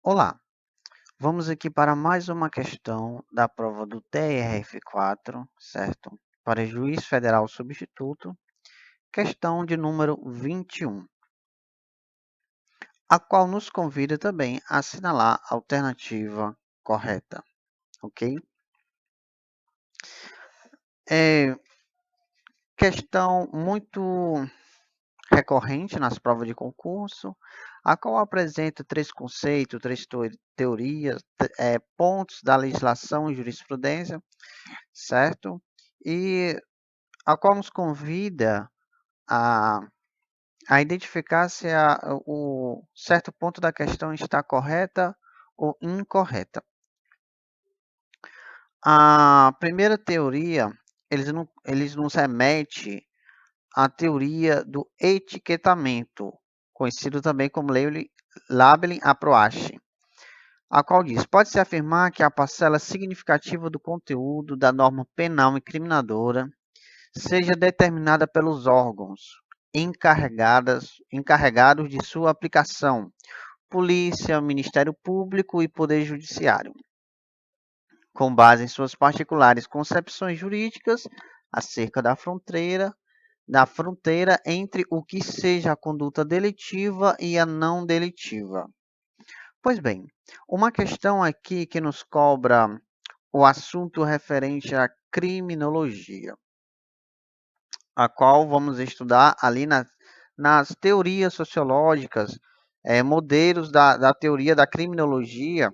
Olá, vamos aqui para mais uma questão da prova do TRF4, certo? Para juiz federal substituto, questão de número 21, a qual nos convida também a assinalar a alternativa correta, ok? É questão muito recorrente nas provas de concurso, a qual apresenta três conceitos, três teorias, pontos da legislação e jurisprudência, certo? E a qual nos convida a, a identificar se o certo ponto da questão está correta ou incorreta. A primeira teoria, eles nos remete à teoria do etiquetamento, conhecido também como labeling approach, a qual diz: pode-se afirmar que a parcela significativa do conteúdo da norma penal incriminadora seja determinada pelos órgãos encarregados de sua aplicação, polícia, Ministério Público e Poder Judiciário, com base em suas particulares concepções jurídicas acerca da fronteira entre o que seja a conduta delitiva e a não delitiva. Pois bem, uma questão aqui que nos cobra o assunto referente à criminologia, a qual vamos estudar ali nas teorias sociológicas, modelos da teoria da criminologia,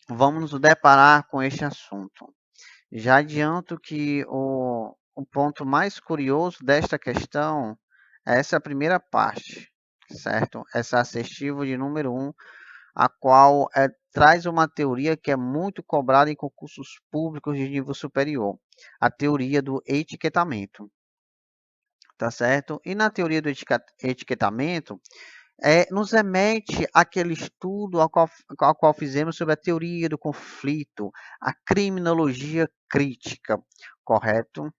vamos nos deparar com este assunto. Já adianto que o ponto mais curioso desta questão é essa primeira parte, certo? Essa assertiva de número 1, a qual traz uma teoria que é muito cobrada em concursos públicos de nível superior, a teoria do etiquetamento. Tá certo? E na teoria do etiquetamento, nos remete àquele estudo ao qual fizemos sobre a teoria do conflito, a criminologia crítica, correto?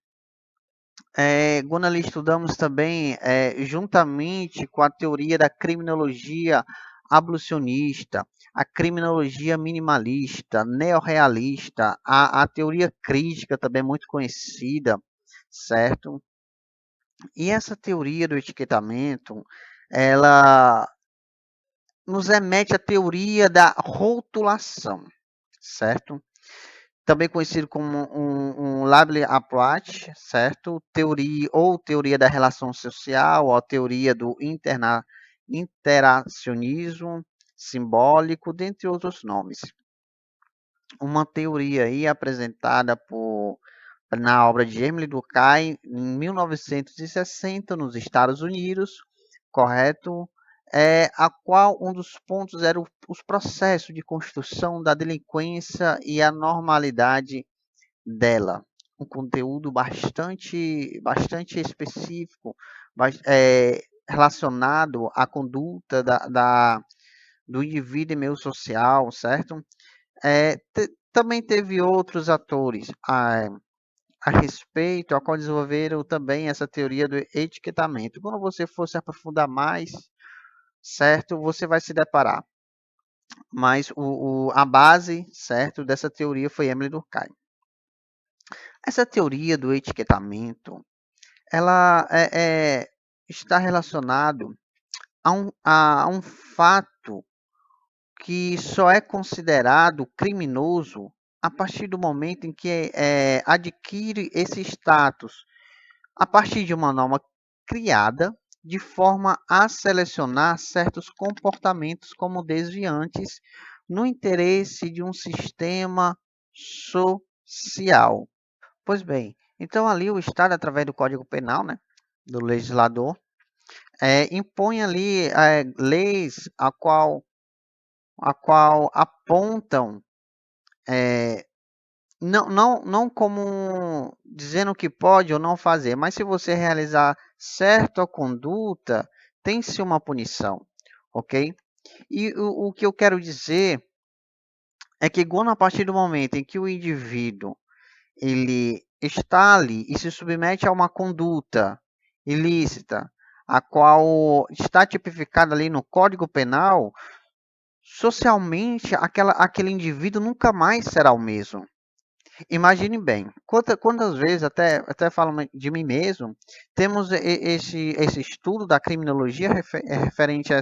Quando ali estudamos também, juntamente com a teoria da criminologia abolicionista, a criminologia minimalista, neorrealista, a teoria crítica também muito conhecida, certo? E essa teoria do etiquetamento, ela nos remete à teoria da rotulação, certo? Também conhecido como um label approach, certo? Teoria da relação social, ou a teoria do interacionismo simbólico, dentre outros nomes. Uma teoria aí apresentada na obra de Emile Durkheim, em 1960, nos Estados Unidos, correto? A qual um dos pontos era os processos de construção da delinquência e a normalidade dela. Um conteúdo bastante específico, relacionado à conduta do indivíduo em meio social, certo? Também teve outros atores a respeito, a qual desenvolveram também essa teoria do etiquetamento. Quando você for se aprofundar mais, certo, você vai se deparar. Mas a base, certo, dessa teoria foi Emile Durkheim. Essa teoria do etiquetamento, ela está relacionado a um fato que só é considerado criminoso a partir do momento em que adquire esse status, a partir de uma norma criada de forma a selecionar certos comportamentos como desviantes no interesse de um sistema social. Pois bem, então ali o Estado, através do Código Penal, né, do legislador, impõe ali leis a qual apontam, não como dizendo o que pode ou não fazer, mas se você realizar certa conduta, tem-se uma punição, ok? E o que eu quero dizer é que quando a partir do momento em que o indivíduo ele está ali e se submete a uma conduta ilícita, a qual está tipificada ali no Código Penal, socialmente aquele indivíduo nunca mais será o mesmo. Imagine bem, quantas vezes, até falo de mim mesmo, temos esse estudo da criminologia referente a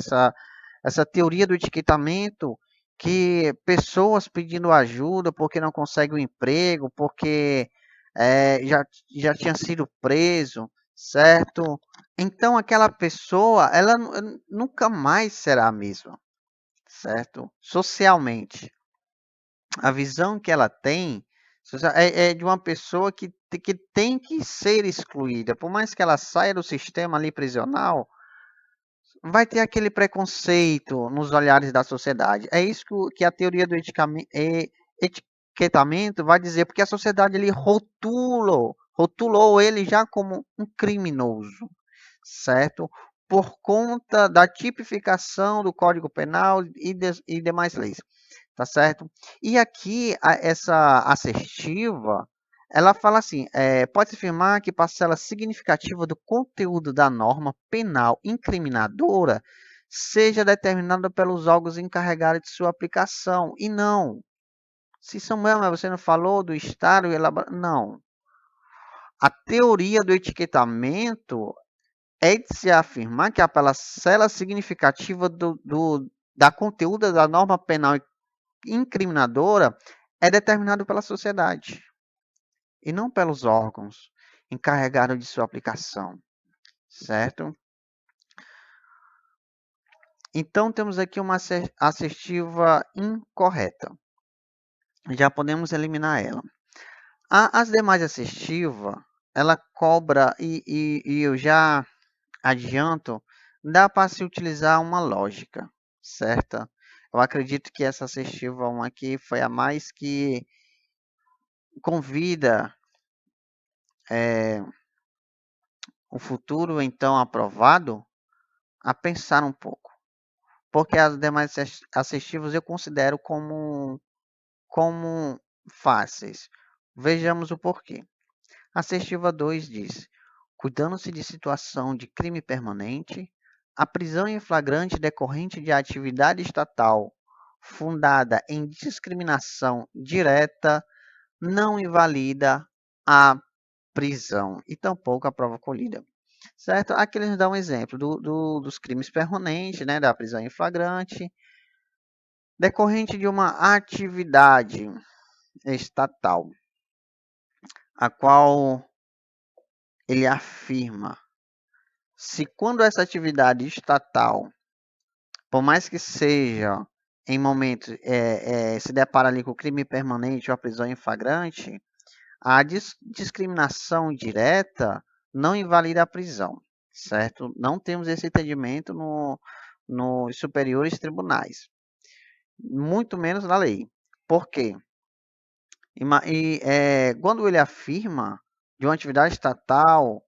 essa teoria do etiquetamento, que pessoas pedindo ajuda porque não conseguem um emprego, porque já tinha sido preso, certo? Então aquela pessoa, ela nunca mais será a mesma, certo? Socialmente a visão que ela tem é de uma pessoa que tem que ser excluída. Por mais que ela saia do sistema ali prisional, vai ter aquele preconceito nos olhares da sociedade. É isso que a teoria do etiquetamento vai dizer, porque a sociedade ele rotulou ele já como um criminoso, certo? Por conta da tipificação do Código Penal e demais leis, tá certo? E aqui, essa assertiva, ela fala assim, pode-se afirmar que parcela significativa do conteúdo da norma penal incriminadora seja determinada pelos órgãos encarregados de sua aplicação, e não. Se Samuel, mas você não falou do Estado, não. A teoria do etiquetamento é de se afirmar que a parcela significativa da conteúdo da norma penal incriminadora é determinado pela sociedade e não pelos órgãos encarregados de sua aplicação, certo? Então temos aqui uma assertiva incorreta. Já podemos eliminar ela. As demais assertivas, ela cobra, e eu já adianto, dá para se utilizar uma lógica, certa? Eu acredito que essa assertiva 1 aqui foi a mais que convida o futuro então aprovado a pensar um pouco, porque as demais assertivas eu considero como fáceis. Vejamos o porquê. A assertiva 2 diz: cuidando-se de situação de crime permanente, a prisão em flagrante decorrente de atividade estatal fundada em discriminação direta não invalida a prisão e tampouco a prova colhida. Certo? Aqui eles dão um exemplo dos crimes permanentes, né, da prisão em flagrante, decorrente de uma atividade estatal, a qual ele afirma, se quando essa atividade estatal, por mais que seja em momentos, se depara ali com crime permanente ou a prisão em flagrante, a discriminação direta não invalida a prisão, certo? Não temos esse entendimento nos superiores tribunais, muito menos na lei. Por quê? Quando ele afirma de uma atividade estatal,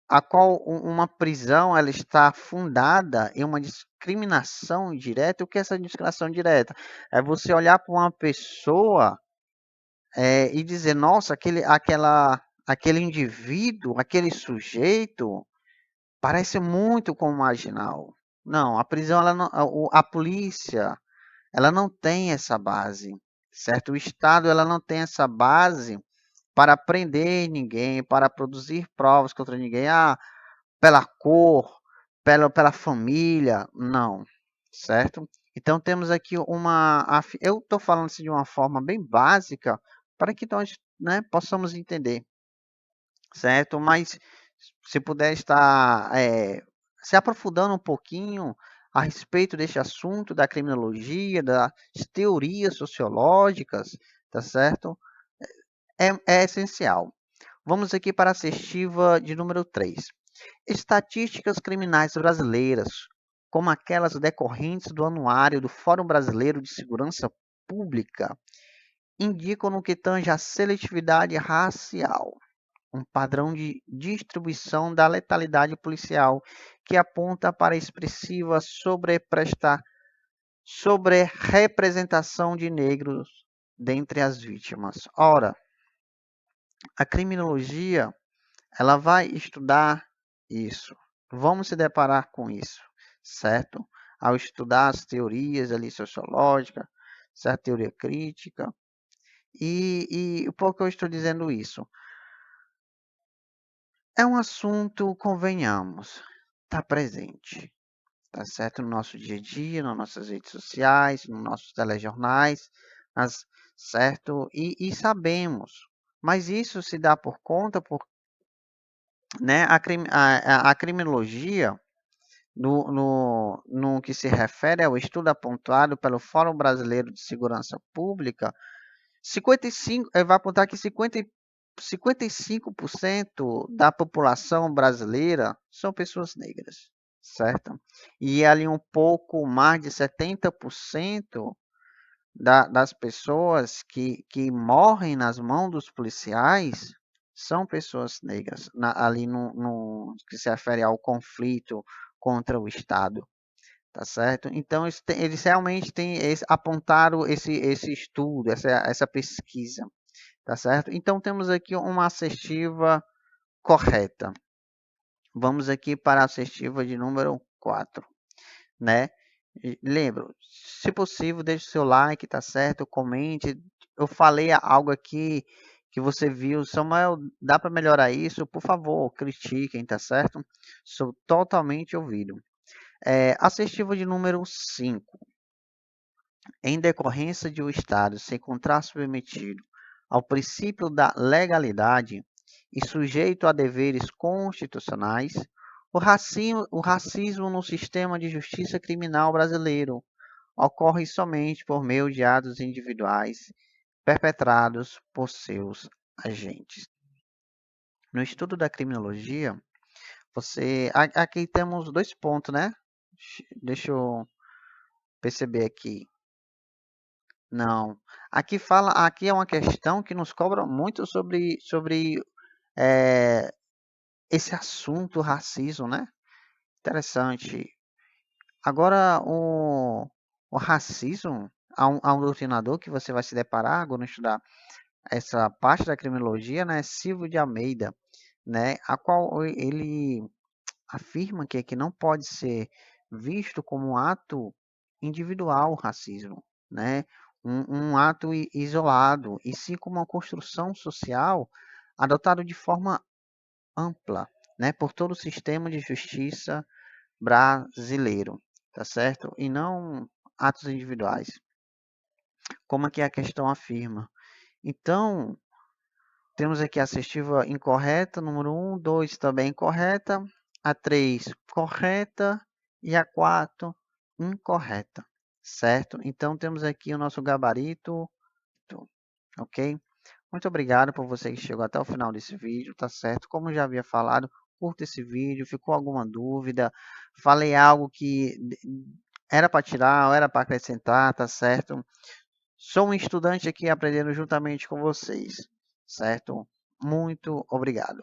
a qual uma prisão ela está fundada em uma discriminação direta, o que é essa discriminação direta? É você olhar para uma pessoa e dizer, nossa, aquele indivíduo, aquele sujeito, parece muito com o marginal. Não, a prisão, ela não, a polícia, ela não tem essa base, certo? O Estado, ela não tem essa base para prender ninguém, para produzir provas contra ninguém, pela cor, pela família, não, certo? Então temos aqui eu estou falando assim de uma forma bem básica para que nós, né, possamos entender, certo? Mas se puder estar se aprofundando um pouquinho a respeito deste assunto da criminologia, das teorias sociológicas, tá certo? É essencial. Vamos aqui para a assertiva de número 3. Estatísticas criminais brasileiras, como aquelas decorrentes do Anuário do Fórum Brasileiro de Segurança Pública, indicam no que tange à seletividade racial, um padrão de distribuição da letalidade policial que aponta para a expressiva sobre-representação de negros dentre as vítimas. Ora, a criminologia ela vai estudar isso. Vamos se deparar com isso, certo? ao estudar as teorias ali sociológicas, certo? Teoria crítica. E por que eu estou dizendo isso? É um assunto, convenhamos, está presente, tá certo? No nosso dia a dia, nas nossas redes sociais, nos nossos telejornais, certo? E sabemos, mas isso se dá por conta, né, a criminologia, no que se refere ao estudo apontado pelo Fórum Brasileiro de Segurança Pública, 55, vai apontar que 55% da população brasileira são pessoas negras, certo? E ali um pouco mais de 70% das pessoas que morrem nas mãos dos policiais são pessoas negras, ali no que se refere ao conflito contra o Estado, tá certo? Então, eles realmente apontaram esse estudo, essa pesquisa, tá certo? Então, temos aqui uma assertiva correta. Vamos aqui para a assertiva de número 4, né? Lembro, se possível, deixe o seu like, tá certo? Comente. Eu falei algo aqui que você viu, Samuel, dá para melhorar isso? Por favor, critiquem, tá certo? Sou totalmente ouvido. Assertiva de número 5. Em decorrência de o Estado se encontrar submetido ao princípio da legalidade e sujeito a deveres constitucionais, o racismo no sistema de justiça criminal brasileiro ocorre somente por meio de atos individuais perpetrados por seus agentes. No estudo da criminologia, aqui temos dois pontos, né? Deixa eu perceber aqui. Não. Aqui é uma questão que nos cobra muito sobre esse assunto racismo, né? Interessante. Agora, o racismo, há um doutrinador que você vai se deparar quando estudar essa parte da criminologia, né? Silvio de Almeida, né? A qual ele afirma que não pode ser visto como um ato individual o racismo, né? Um ato isolado, e sim como uma construção social adotado de forma ampla, né? Por todo o sistema de justiça brasileiro, tá certo? E não atos individuais, como aqui a questão afirma. Então, temos aqui a assertiva incorreta, número 1, 2 também incorreta, a 3 correta e a 4 incorreta, certo? Então, temos aqui o nosso gabarito, ok? Muito obrigado por você que chegou até o final desse vídeo, tá certo? Como já havia falado, curta esse vídeo, ficou alguma dúvida, falei algo que era para tirar ou era para acrescentar, tá certo? Sou um estudante aqui aprendendo juntamente com vocês, certo? Muito obrigado.